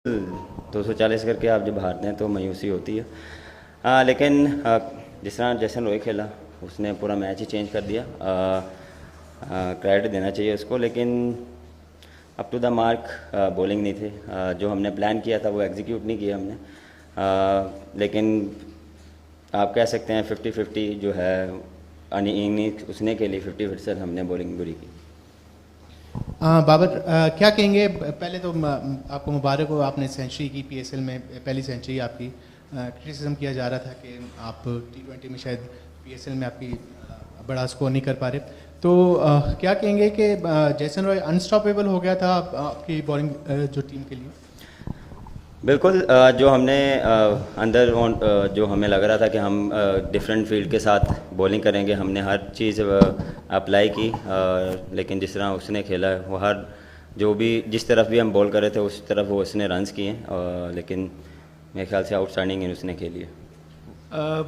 240 करके आप जब हारते हैं तो मायूसी होती है। लेकिन जिस तरह जैसन रोय खेला उसने पूरा मैच ही चेंज कर दिया। क्रेडिट देना चाहिए उसको, लेकिन up to the mark bowling नहीं थे। जो हमने प्लान किया था वो एग्जीक्यूट नहीं किया हमने। लेकिन आप कह सकते हैं 50-50 जो है इनिंग उसने के लिए 50% हमने बॉलिंग बुरी की। बाबर, क्या कहेंगे? पहले तो आपको मुबारक हो, आपने सेंचुरी की पीएसएल में, पहली सेंचुरी आपकी। क्रिटिसिज्म किया जा रहा था कि आप T20 में शायद पीएसएल में आपकी बड़ा स्कोर नहीं कर पा रहे, तो क्या कहेंगे कि जैसन रॉय अनस्टॉपेबल हो गया था आपकी बॉलिंग जो टीम के लिए? बिल्कुल। जो हमने अंदर जो हमें लग रहा था कि हम डिफरेंट फील्ड के साथ बॉलिंग करेंगे, हमने हर चीज़ अप्लाई की। लेकिन जिस तरह उसने खेला वो हर जो भी जिस तरफ भी हम बॉल कर रहे थे उस तरफ वो उसने रन्स किए। लेकिन मेरे ख्याल से आउटस्टैंडिंग इन उसने खेली है।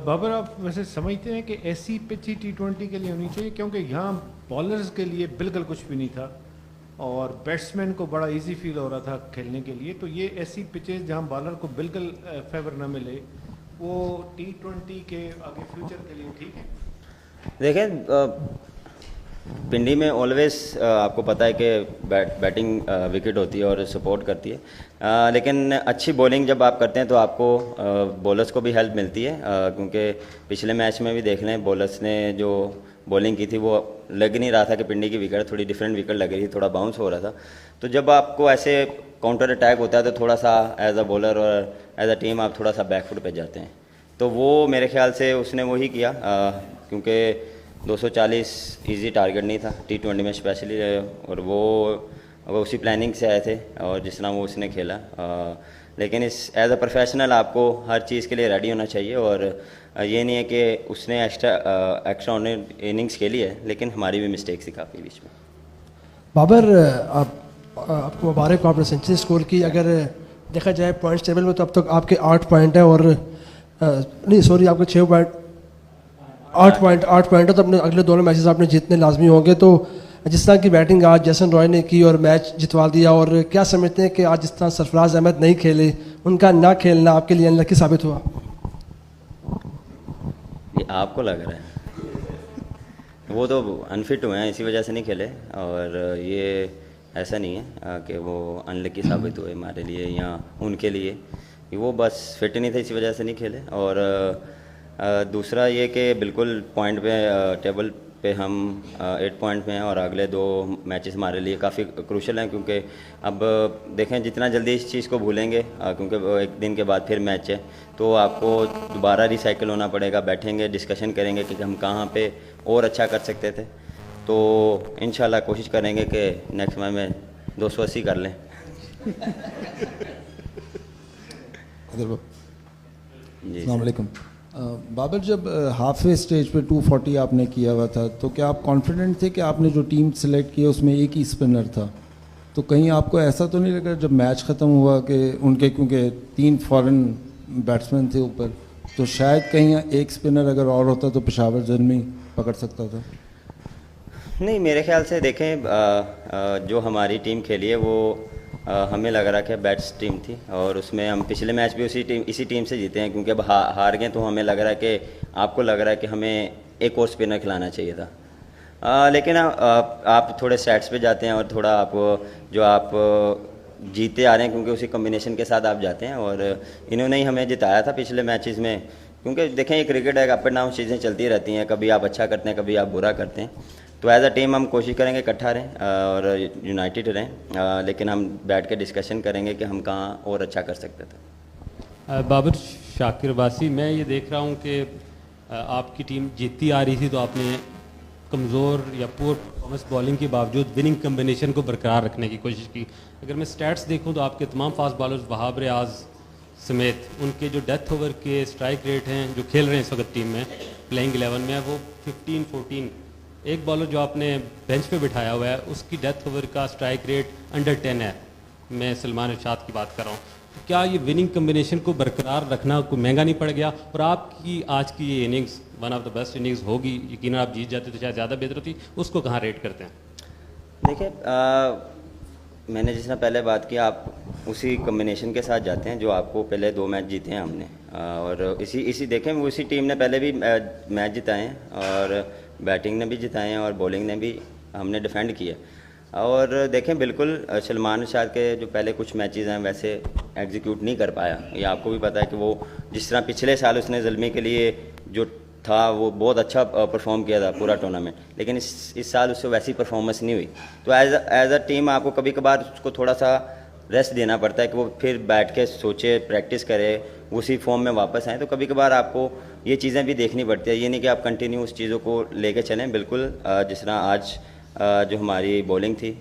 बाबर, आप वैसे समझते हैं कि ऐसी पिच ही T20 के लिए होनी चाहिए? क्योंकि यहाँ बॉलर्स के लिए बिल्कुल कुछ भी नहीं था और बैट्समैन को बड़ा इजी फील हो रहा था खेलने के लिए। तो ये ऐसी पिचेस जहाँ बॉलर को बिल्कुल फेवर ना मिले, वो T20 के आगे फ्यूचर के लिए ठीक है? देखें, पिंडी में ऑलवेज आपको पता है कि बैटिंग विकेट होती है और सपोर्ट करती है। लेकिन अच्छी बॉलिंग जब आप करते हैं तो आपको बॉलर्स को भी हेल्प मिलती है। क्योंकि पिछले मैच में भी देख लें, बॉलर्स ने जो बॉलिंग की थी वो लग नहीं रहा था कि पिंडी की विकेट थोड़ी डिफरेंट विकेट लग रही थी, थोड़ा बाउंस हो रहा था। तो जब आपको ऐसे काउंटर अटैक होता है तो थोड़ा सा एज अ बॉलर और एज अ टीम आप थोड़ा सा बैकफुट पे जाते हैं। तो वो मेरे ख्याल से उसने वही किया, क्योंकि 240 इजी टारगेट नहीं था T20 में स्पेशली, और वो उसी प्लानिंग से आए थे और जिस तरह वो उसने खेला। लेकिन इस एज अ प्रोफेशनल आपको हर चीज़ के लिए रेडी होना चाहिए, और ये नहीं है कि उसने एक्स्ट्रा इनिंग्स खेली है, लेकिन हमारी भी मिस्टेक्स थी काफ़ी बीच में। बाबर, आपको मुबारक हो, आपने सेंचुरी स्कोर की। अगर देखा जाए पॉइंट्स टेबल में तो अब तक आपके 8 पॉइंट है, और नहीं सॉरी, आपके 6 पॉइंट 8 पॉइंट है। तो अपने अगले दोनों मैचेस आपने जीतने लाजमी होंगे। तो जिस तरह की बैटिंग आज जैसन रॉय ने की और मैच जितवा दिया, और क्या समझते हैं कि आज जिस तरह सरफराज अहमद नहीं खेले, उनका ना खेलना आपके लिए अनलकी साबित हुआ? ये आपको लग रहा है, वो तो अनफिट हुए हैं इसी वजह से नहीं खेले, और ये ऐसा नहीं है कि वो अनलकी साबित हुए हमारे लिए या उनके लिए। वो बस फिट नहीं थे इसी वजह से नहीं खेले। और दूसरा ये कि बिल्कुल पॉइंट पे टेबल पे हम 8 पॉइंट में हैं, और अगले 2 मैचेस हमारे लिए काफ़ी क्रूशल हैं। क्योंकि अब देखें, जितना जल्दी इस चीज़ को भूलेंगे, क्योंकि एक दिन के बाद फिर मैच है, तो आपको दोबारा रिसाइकिल होना पड़ेगा। बैठेंगे, डिस्कशन करेंगे कि हम कहाँ पे और अच्छा कर सकते थे। तो इंशाल्लाह कोशिश करेंगे कि नेक्स्ट मैच में 280 कर लें। जी अस्सलाम वालेकुम। बाबर, जब हाफ वे स्टेज पे 240 आपने किया हुआ था, तो क्या आप कॉन्फिडेंट थे कि आपने जो टीम सेलेक्ट की उसमें एक ही स्पिनर था? तो कहीं आपको ऐसा तो नहीं लगा जब मैच ख़त्म हुआ कि उनके, क्योंकि 3 फॉरेन बैट्समैन थे ऊपर, तो शायद कहीं एक स्पिनर अगर और होता तो पेशावर जर्मी पकड़ सकता था? नहीं, मेरे ख्याल से देखें, जो हमारी टीम खेली है वो हमें लग रहा है कि बेस्ट टीम थी, और उसमें हम पिछले मैच भी इसी टीम से जीते हैं। क्योंकि अब हार गए तो हमें लग रहा है कि आपको लग रहा है कि हमें एक और स्पिनर खिलाना चाहिए था। लेकिन आप थोड़े सेट्स पे जाते हैं और थोड़ा आप जीते आ रहे हैं, क्योंकि उसी कॉम्बिनेशन के साथ आप जाते हैं, और इन्होंने ही हमें जिताया था पिछले मैचेस में। क्योंकि देखें, ये क्रिकेट है, अप एंड डाउन चीज़ें चलती रहती हैं, कभी आप अच्छा करते हैं, कभी आप बुरा करते हैं। तो एज अ टीम हम कोशिश करेंगे इकट्ठा रहें और यूनाइटेड रहें, लेकिन हम बैठ के डिस्कशन करेंगे कि हम कहाँ और अच्छा कर सकते थे। बाबर, शाकिर वासी, मैं ये देख रहा हूँ कि आपकी टीम जीतती आ रही थी, तो आपने कमज़ोर या पुअर परफॉर्मेंस बॉलिंग के बावजूद विनिंग कम्बिनेशन को बरकरार रखने की कोशिश की। अगर मैं स्टैट्स देखूँ तो आपके तमाम फास्ट बॉलर्स वहाब रियाज समेत उनके जो डेथ ओवर के स्ट्राइक रेट हैं जो खेल रहे हैं इस वक्त टीम में प्लेइंग 11 में, वो 15-14। एक बॉलर जो आपने बेंच पे बिठाया हुआ है उसकी डेथ ओवर का स्ट्राइक रेट अंडर 10 है। मैं सलमान इरशाद की बात कर रहा हूँ। तो क्या ये विनिंग कम्बिनेशन को बरकरार रखना कोई महंगा नहीं पड़ गया? और आपकी आज की ये innings one of the best innings होगी, यकीनन आप जीत जाते तो शायद ज़्यादा बेहतर होती, उसको कहाँ रेट करते हैं? देखिए, मैंने जिस तरह पहले बात की, आप उसी कम्बिनेशन के साथ जाते हैं जो आपको पहले 2 मैच जीते हैं हमने। और इसी देखें उसी टीम ने पहले भी मैच जिताए हैं और बैटिंग ने भी जिताए हैं और बॉलिंग ने भी हमने डिफेंड किया। और देखें बिल्कुल सलमान रशाद के जो पहले कुछ मैचेस हैं वैसे एग्जीक्यूट नहीं कर पाया। ये आपको भी पता है कि वो जिस तरह पिछले साल उसने ज़ल्मी के लिए जो था वो बहुत अच्छा परफॉर्म किया था पूरा टूर्नामेंट, लेकिन इस साल उससे वैसी परफॉर्मेंस नहीं हुई। तो एज अ टीम आपको कभी कभार उसको थोड़ा सा रेस्ट देना पड़ता है कि वो फिर बैठ के सोचे, प्रैक्टिस करे, उसी फॉर्म में वापस आए। तो कभी कभार आपको ये चीज़ें भी देखनी पड़ती है, ये नहीं कि आप कंटिन्यू उस चीज़ों को लेके चलें। बिल्कुल जिस तरह आज जो हमारी बॉलिंग थी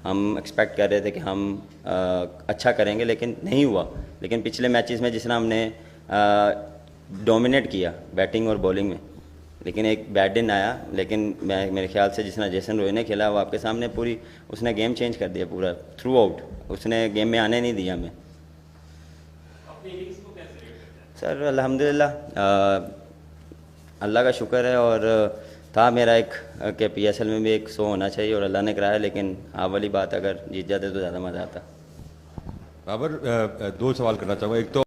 हम एक्सपेक्ट कर रहे थे कि हम अच्छा करेंगे, लेकिन नहीं हुआ। लेकिन पिछले मैचेस में जिस तरह हमने डोमिनेट किया बैटिंग और बॉलिंग में, लेकिन एक बैड दिन आया। लेकिन मेरे ख्याल से जिस तरह जेसन रॉय ने खेला वो आपके सामने पूरी उसने गेम चेंज कर दिया पूरा थ्रू आउट, उसने गेम में आने नहीं दिया हमें। सर अल्हम्दुलिल्लाह अल्लाह का शुक्र है। और था मेरा एक कि PSL में भी एक 100 होना चाहिए और अल्लाह ने कराया, लेकिन आप वाली बात अगर जीत जाते तो ज़्यादा मज़ा आता। बाबर 2 सवाल करना चाहूँगा। एक तो